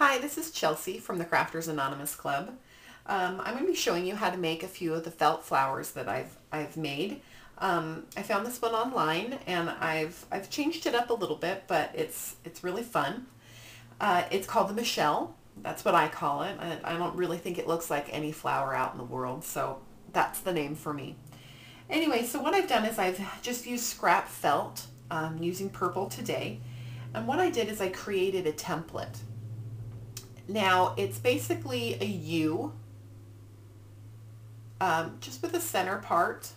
Hi, this is Chelsea from the Crafters Anonymous Club. I'm going to be showing you how to make a few of the felt flowers that I've made. I found this one online and I've changed it up a little bit, but it's really fun. It's called the Michelle. That's what I call it. I don't really think it looks like any flower out in the world, so that's the name for me. Anyway, so what I've done is I've just used scrap felt using purple today. And what I did is I created a template. Now it's basically a U, just with the center part,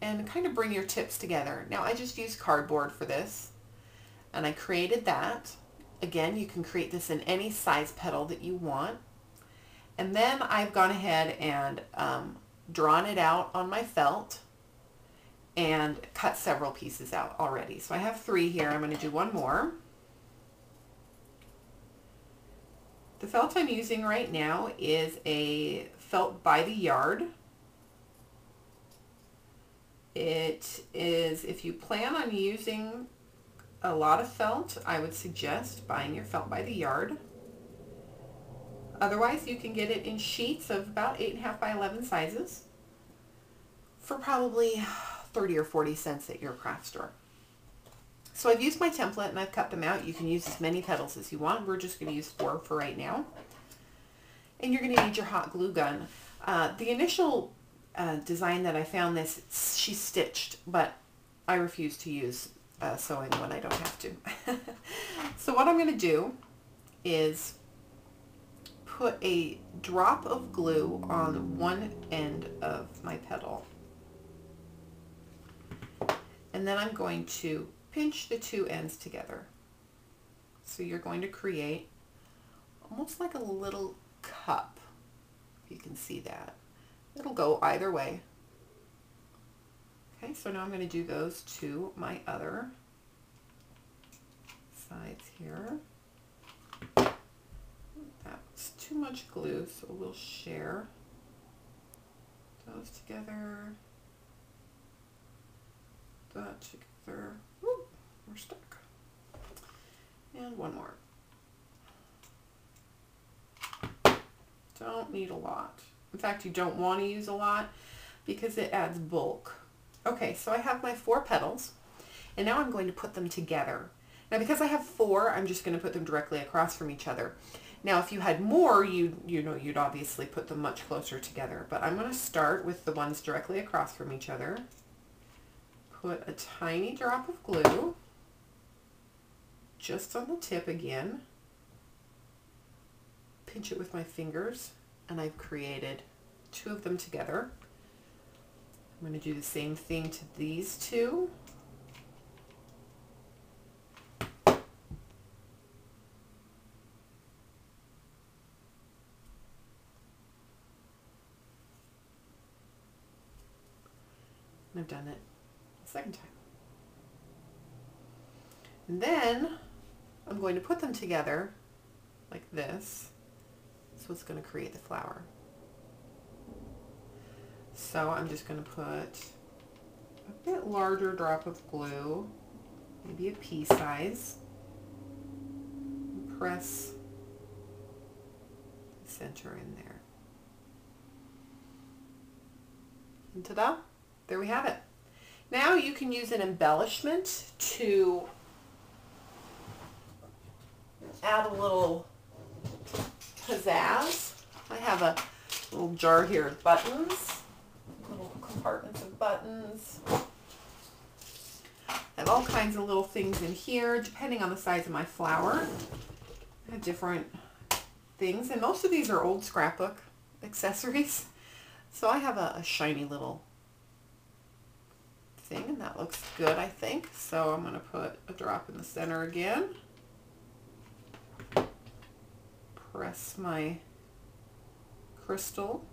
and kind of bring your tips together. Now I just used cardboard for this, and I created that. Again, you can create this in any size petal that you want. And then I've gone ahead and drawn it out on my felt and cut several pieces out already. So I have 3 here. I'm going to do one more. The felt I'm using right now is a felt by the yard. It is, if you plan on using a lot of felt, I would suggest buying your felt by the yard. Otherwise, you can get it in sheets of about 8.5 by 11 sizes for probably 30 or 40 cents at your craft store. So I've used my template and I've cut them out. You can use as many petals as you want. We're just going to use 4 for right now. And you're going to need your hot glue gun. The initial design that I found this, she stitched, but I refuse to use sewing when I don't have to. So what I'm going to do is put a drop of glue on one end of my petal. And then I'm going to pinch the 2 ends together. So you're going to create almost like a little cup. You can see that. It'll go either way. Okay, so now I'm going to do those to my other sides here. That's too much glue, so we'll share those together. That together. Ooh, we're stuck. And one more. Don't need a lot. In fact, you don't want to use a lot because it adds bulk. Okay, so I have my 4 petals, and now I'm going to put them together. Now because I have 4, I'm just going to put them directly across from each other. Now if you had more, you'd obviously put them much closer together, but I'm going to start with the ones directly across from each other. Put a tiny drop of glue just on the tip again. Pinch it with my fingers, and I've created 2 of them together. I'm going to do the same thing to these 2. And I've done it a second time. And then I'm going to put them together like this. So it's going to create the flower. So I'm just going to put a bit larger drop of glue, maybe a pea size, and press the center in there. And ta-da! There we have it. Now you can use an embellishment to add a little pizzazz. I have a little jar here of buttons, little compartments of buttons. I have all kinds of little things in here, depending on the size of my flower. I have different things, and most of these are old scrapbook accessories. So I have a shiny little thing, and that looks good, I think. So I'm going to put a drop in the center again. Press my crystal,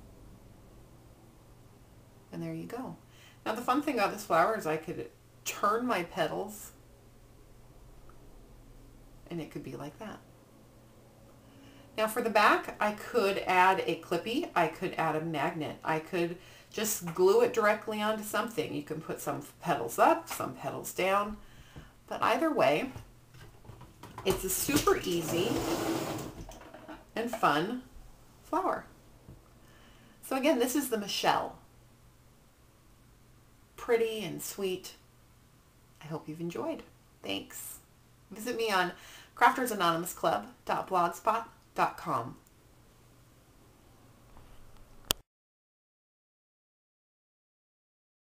and there you go. Now the fun thing about this flower is I could turn my petals and it could be like that. Now for the back, I could add a clippy, I could add a magnet, I could just glue it directly onto something. You can put some petals up, some petals down, but either way, it's a super easy and fun flower. So again, this is the Michelle. Pretty and sweet. I hope you've enjoyed. Thanks. Visit me on craftersanonymousclub.blogspot.com.